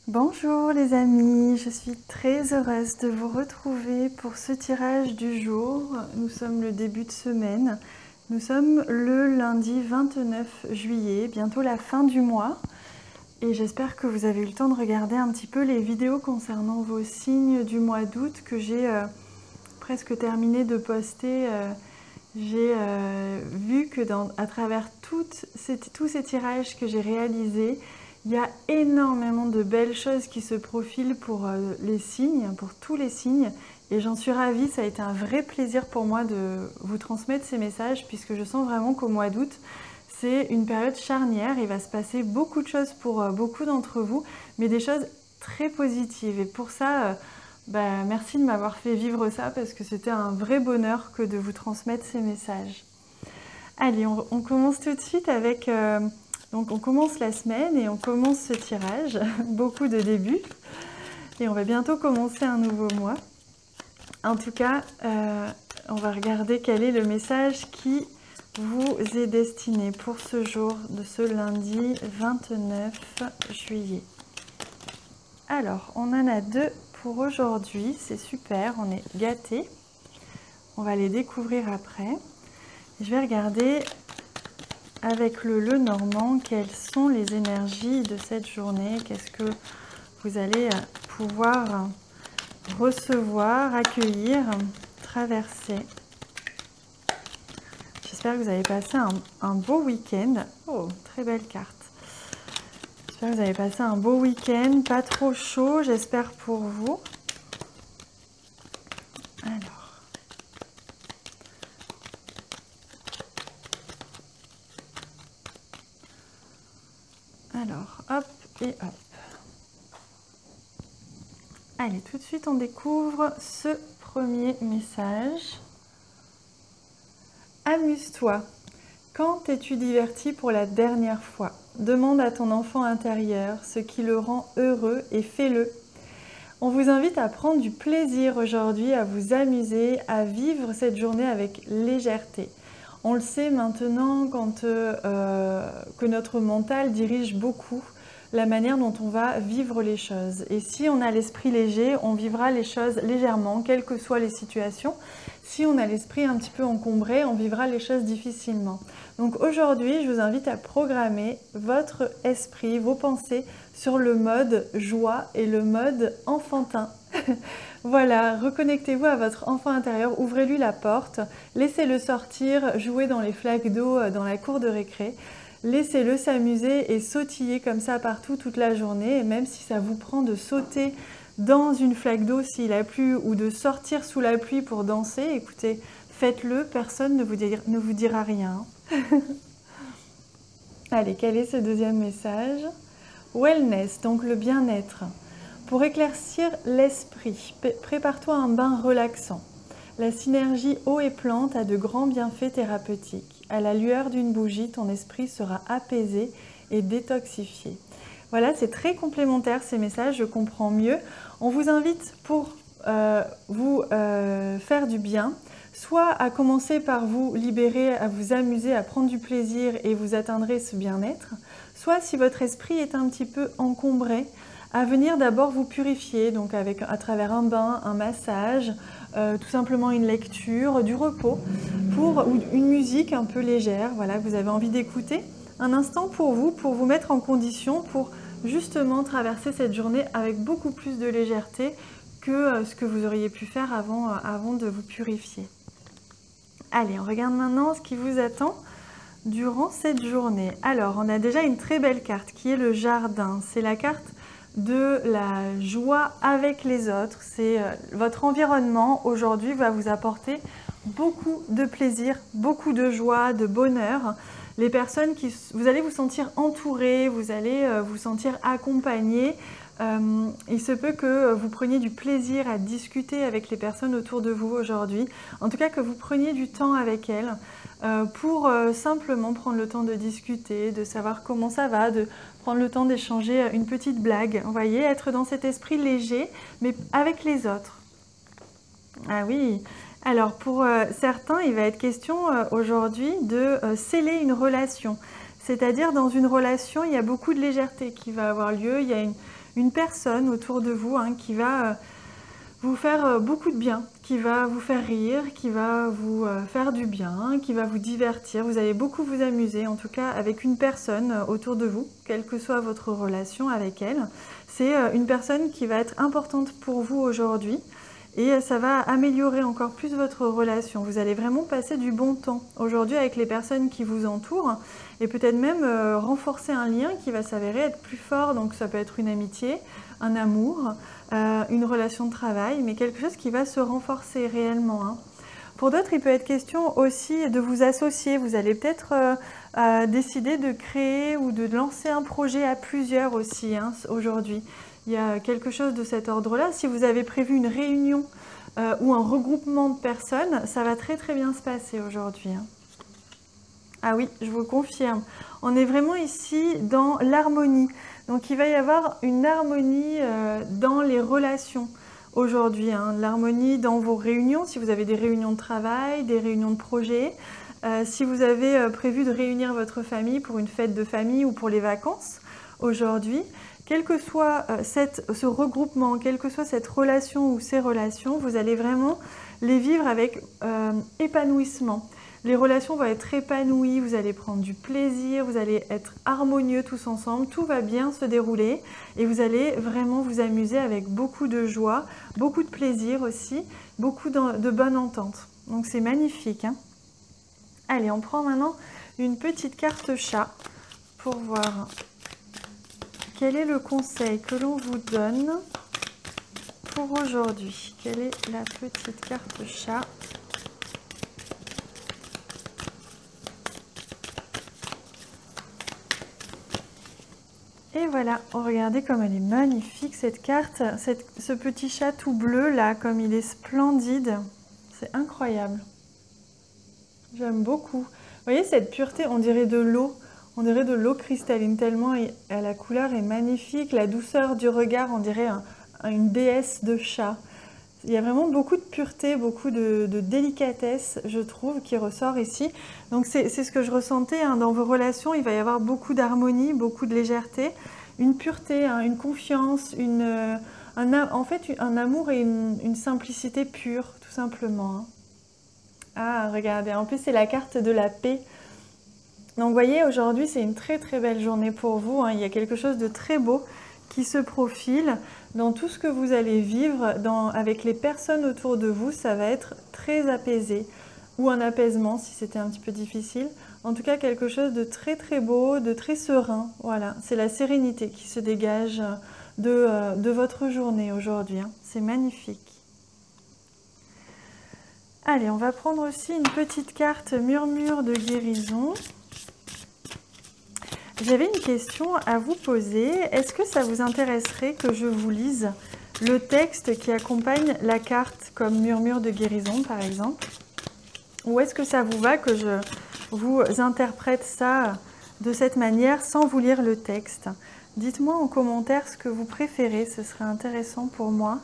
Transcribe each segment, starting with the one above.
Bonjour les amis, je suis très heureuse de vous retrouver pour ce tirage du jour. Nous sommes le début de semaine, nous sommes le lundi 29 juillet, bientôt la fin du mois. Et j'espère que vous avez eu le temps de regarder un petit peu les vidéos concernant vos signes du mois d'août que j'ai presque terminé de poster. J'ai vu que à travers tous ces tirages que j'ai réalisés, il y a énormément de belles choses qui se profilent pour les signes, pour tous les signes. Et j'en suis ravie, ça a été un vrai plaisir pour moi de vous transmettre ces messages puisque je sens vraiment qu'au mois d'août, c'est une période charnière. Il va se passer beaucoup de choses pour beaucoup d'entre vous, mais des choses très positives. Et pour ça, merci de m'avoir fait vivre ça parce que c'était un vrai bonheur que de vous transmettre ces messages. Allez, on commence tout de suite avec... Donc on commence la semaine et on commence ce tirage, beaucoup de débuts. Et on va bientôt commencer un nouveau mois. En tout cas, on va regarder quel est le message qui vous est destiné pour ce jour de ce lundi 29 juillet. Alors, on en a deux pour aujourd'hui, c'est super, on est gâtés. On va les découvrir après. Je vais regarder avec le Lenormand quelles sont les énergies de cette journée, qu'est-ce que vous allez pouvoir recevoir, accueillir, traverser. J'espère que vous avez passé un beau week-end. Oh, très belle carte. J'espère que vous avez passé un beau week-end, pas trop chaud, j'espère pour vous. Alors, hop et hop. Allez, tout de suite, on découvre ce premier message. Amuse-toi. Quand t'es-tu diverti pour la dernière fois? Demande à ton enfant intérieur ce qui le rend heureux et fais-le. On vous invite à prendre du plaisir aujourd'hui, à vous amuser, à vivre cette journée avec légèreté. On le sait maintenant que notre mental dirige beaucoup la manière dont on va vivre les choses. Et si on a l'esprit léger, on vivra les choses légèrement, quelles que soient les situations. Si on a l'esprit un petit peu encombré, on vivra les choses difficilement. Donc aujourd'hui, je vous invite à programmer votre esprit, vos pensées sur le mode joie et le mode enfantin. Voilà, reconnectez-vous à votre enfant intérieur, ouvrez-lui la porte, laissez-le sortir, jouer dans les flaques d'eau dans la cour de récré. Laissez-le s'amuser et sautiller comme ça partout toute la journée. Et même si ça vous prend de sauter dans une flaque d'eau s'il a plu ou de sortir sous la pluie pour danser, écoutez, faites-le, personne ne vous dira rien. Allez, quel est ce deuxième message? Wellness, donc le bien-être. Pour éclaircir l'esprit, prépare-toi un bain relaxant. La synergie eau et plante a de grands bienfaits thérapeutiques. À la lueur d'une bougie, ton esprit sera apaisé et détoxifié. Voilà, c'est très complémentaire ces messages, je comprends mieux. On vous invite pour vous faire du bien, soit à commencer par vous libérer, à vous amuser, à prendre du plaisir et vous atteindrez ce bien-être, soit si votre esprit est un petit peu encombré, à venir d'abord vous purifier, donc à travers un bain, un massage, tout simplement une lecture, du repos, ou une musique un peu légère, voilà, que vous avez envie d'écouter. Un instant pour vous mettre en condition pour justement traverser cette journée avec beaucoup plus de légèreté que ce que vous auriez pu faire avant de vous purifier. Allez, on regarde maintenant ce qui vous attend durant cette journée. Alors, on a déjà une très belle carte qui est le jardin. C'est la carte de la joie avec les autres. C'est votre environnement aujourd'hui va vous apporter beaucoup de plaisir, beaucoup de joie, de bonheur. Les personnes vous allez vous sentir entouré, vous allez vous sentir accompagné. Il se peut que vous preniez du plaisir à discuter avec les personnes autour de vous aujourd'hui. En tout cas, que vous preniez du temps avec elles pour simplement prendre le temps de discuter, de savoir comment ça va, de prendre le temps d'échanger une petite blague. Vous voyez, être dans cet esprit léger, mais avec les autres. Ah oui. Alors, pour certains, il va être question aujourd'hui de sceller une relation. C'est-à-dire, dans une relation, il y a beaucoup de légèreté qui va avoir lieu. Il y a une personne autour de vous hein, qui va vous faire beaucoup de bien, qui va vous faire rire, qui va vous faire du bien, qui va vous divertir. Vous allez beaucoup vous amuser, en tout cas avec une personne autour de vous, quelle que soit votre relation avec elle. C'est une personne qui va être importante pour vous aujourd'hui et ça va améliorer encore plus votre relation. Vous allez vraiment passer du bon temps aujourd'hui avec les personnes qui vous entourent et peut-être même renforcer un lien qui va s'avérer être plus fort. Donc ça peut être une amitié, un amour, une relation de travail, mais quelque chose qui va se renforcer réellement. Hein. Pour d'autres, il peut être question aussi de vous associer. Vous allez peut-être décider de créer ou de lancer un projet à plusieurs aussi hein, aujourd'hui. Il y a quelque chose de cet ordre-là. Si vous avez prévu une réunion ou un regroupement de personnes, ça va très très bien se passer aujourd'hui. Hein. Ah oui, je vous confirme. On est vraiment ici dans l'harmonie. Donc il va y avoir une harmonie dans les relations aujourd'hui. Hein. L'harmonie dans vos réunions, si vous avez des réunions de travail, des réunions de projet. Si vous avez prévu de réunir votre famille pour une fête de famille ou pour les vacances aujourd'hui. Quel que soit ce regroupement, quelle que soit cette relation ou ces relations, vous allez vraiment les vivre avec épanouissement. Les relations vont être épanouies, vous allez prendre du plaisir, vous allez être harmonieux tous ensemble, tout va bien se dérouler et vous allez vraiment vous amuser avec beaucoup de joie, beaucoup de plaisir aussi, beaucoup de bonne entente. Donc c'est magnifique. Hein. Allez, on prend maintenant une petite carte chat pour voir quel est le conseil que l'on vous donne pour aujourd'hui. Quelle est la petite carte chat ? Et voilà, regardez comme elle est magnifique cette carte, ce petit chat tout bleu là, comme il est splendide, c'est incroyable. J'aime beaucoup. Vous voyez cette pureté, on dirait de l'eau cristalline tellement la couleur est magnifique, la douceur du regard, on dirait une déesse de chat. Il y a vraiment beaucoup de pureté, beaucoup de délicatesse, je trouve, qui ressort ici. Donc c'est ce que je ressentais hein, dans vos relations. Il va y avoir beaucoup d'harmonie, beaucoup de légèreté, une pureté, hein, une confiance, en fait un amour et une simplicité pure, tout simplement. Hein. Ah, regardez, en plus c'est la carte de la paix. Donc vous voyez, aujourd'hui c'est une très très belle journée pour vous. Hein. Il y a quelque chose de très beau qui se profile dans tout ce que vous allez vivre avec les personnes autour de vous. Ça va être très apaisé ou un apaisement si c'était un petit peu difficile. En tout cas quelque chose de très très beau, de très serein. Voilà, c'est la sérénité qui se dégage de votre journée aujourd'hui. Hein. C'est magnifique. Allez, on va prendre aussi une petite carte murmure de guérison. J'avais une question à vous poser. Est-ce que ça vous intéresserait que je vous lise le texte qui accompagne la carte comme murmure de guérison, par exemple? Ou est-ce que ça vous va que je vous interprète ça de cette manière sans vous lire le texte? Dites-moi en commentaire ce que vous préférez, ce serait intéressant pour moi.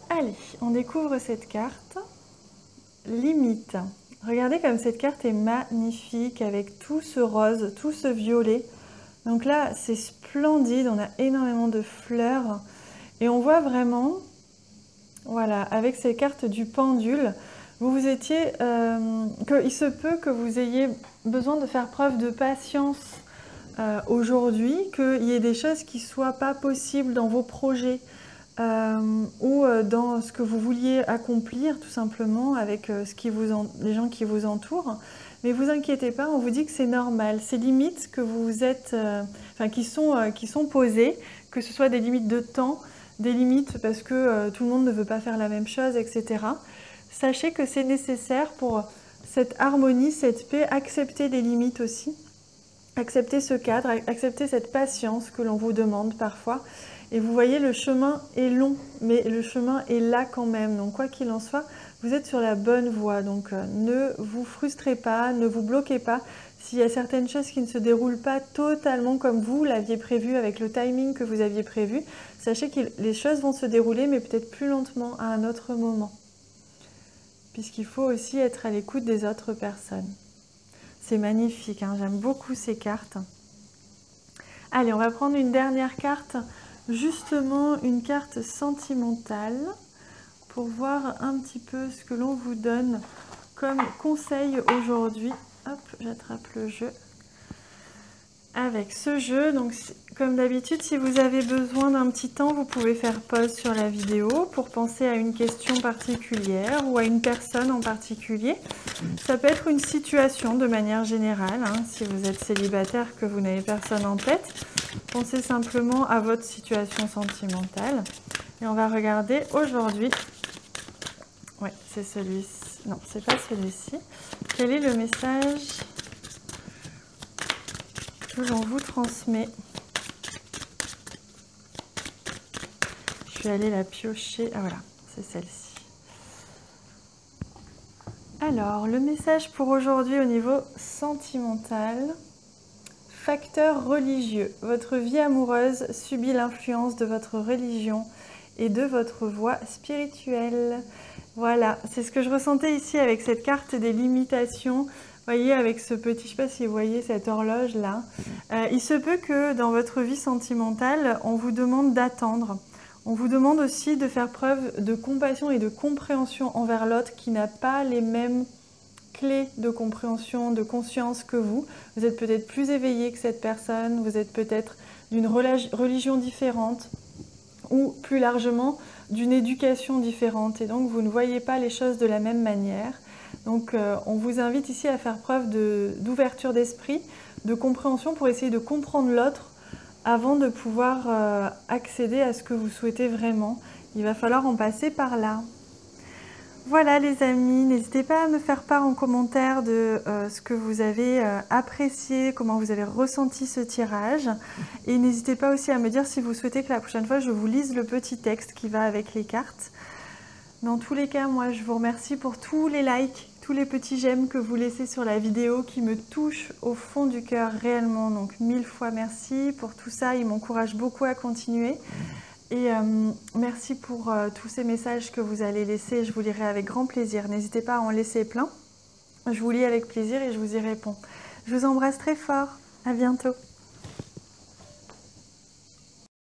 Allez, on découvre cette carte. Limite. Regardez comme cette carte est magnifique avec tout ce rose, tout ce violet. Donc là, c'est splendide, on a énormément de fleurs. Et on voit vraiment, voilà, avec ces cartes du pendule, vous étiez, qu'il se peut que vous ayez besoin de faire preuve de patience aujourd'hui, qu'il y ait des choses qui ne soient pas possibles dans vos projets. Ou dans ce que vous vouliez accomplir tout simplement avec les gens qui vous entourent. Mais vous inquiétez pas, on vous dit que c'est normal. Ces limites que vous êtes, qui sont posées, que ce soit des limites de temps, des limites parce que tout le monde ne veut pas faire la même chose, etc. Sachez que c'est nécessaire pour cette harmonie, cette paix, accepter les limites aussi. Accepter ce cadre, accepter cette patience que l'on vous demande parfois. Et vous voyez, le chemin est long, mais le chemin est là quand même. Donc quoi qu'il en soit, vous êtes sur la bonne voie. Donc ne vous frustrez pas, ne vous bloquez pas. S'il y a certaines choses qui ne se déroulent pas totalement comme vous l'aviez prévu, avec le timing que vous aviez prévu, sachez que les choses vont se dérouler, mais peut-être plus lentement à un autre moment. Puisqu'il faut aussi être à l'écoute des autres personnes. C'est magnifique, hein, j'aime beaucoup ces cartes. Allez, on va prendre une dernière carte, justement une carte sentimentale, pour voir un petit peu ce que l'on vous donne comme conseil aujourd'hui. Hop, j'attrape le jeu. Avec ce jeu, donc comme d'habitude, si vous avez besoin d'un petit temps, vous pouvez faire pause sur la vidéo pour penser à une question particulière ou à une personne en particulier. Ça peut être une situation de manière générale, hein, si vous êtes célibataire, que vous n'avez personne en tête. Pensez simplement à votre situation sentimentale. Et on va regarder aujourd'hui. Oui, c'est celui-ci. Non, c'est pas celui-ci. Quel est le message que l'on vous transmet? Je vais aller la piocher. Ah voilà, c'est celle-ci. Alors, le message pour aujourd'hui au niveau sentimental. Facteur religieux. Votre vie amoureuse subit l'influence de votre religion et de votre voie spirituelle. Voilà, c'est ce que je ressentais ici avec cette carte des limitations. Vous voyez, avec ce petit, je ne sais pas si vous voyez cette horloge là. Il se peut que dans votre vie sentimentale, on vous demande d'attendre. On vous demande aussi de faire preuve de compassion et de compréhension envers l'autre qui n'a pas les mêmes clés de compréhension, de conscience que vous. Vous êtes peut-être plus éveillé que cette personne, vous êtes peut-être d'une religion différente ou plus largement d'une éducation différente et donc vous ne voyez pas les choses de la même manière. Donc on vous invite ici à faire preuve d'ouverture d'esprit, de compréhension pour essayer de comprendre l'autre avant de pouvoir accéder à ce que vous souhaitez vraiment. Il va falloir en passer par là. Voilà les amis, n'hésitez pas à me faire part en commentaire de ce que vous avez apprécié, comment vous avez ressenti ce tirage. Et n'hésitez pas aussi à me dire si vous souhaitez que la prochaine fois je vous lise le petit texte qui va avec les cartes. Dans tous les cas, moi je vous remercie pour tous les likes, tous les petits j'aime que vous laissez sur la vidéo qui me touchent au fond du cœur réellement. Donc 1000 fois merci pour tout ça, il m'encourage beaucoup à continuer. Et merci pour tous ces messages que vous allez laisser, je vous lirai avec grand plaisir. N'hésitez pas à en laisser plein. Je vous lis avec plaisir et je vous y réponds. Je vous embrasse très fort. À bientôt.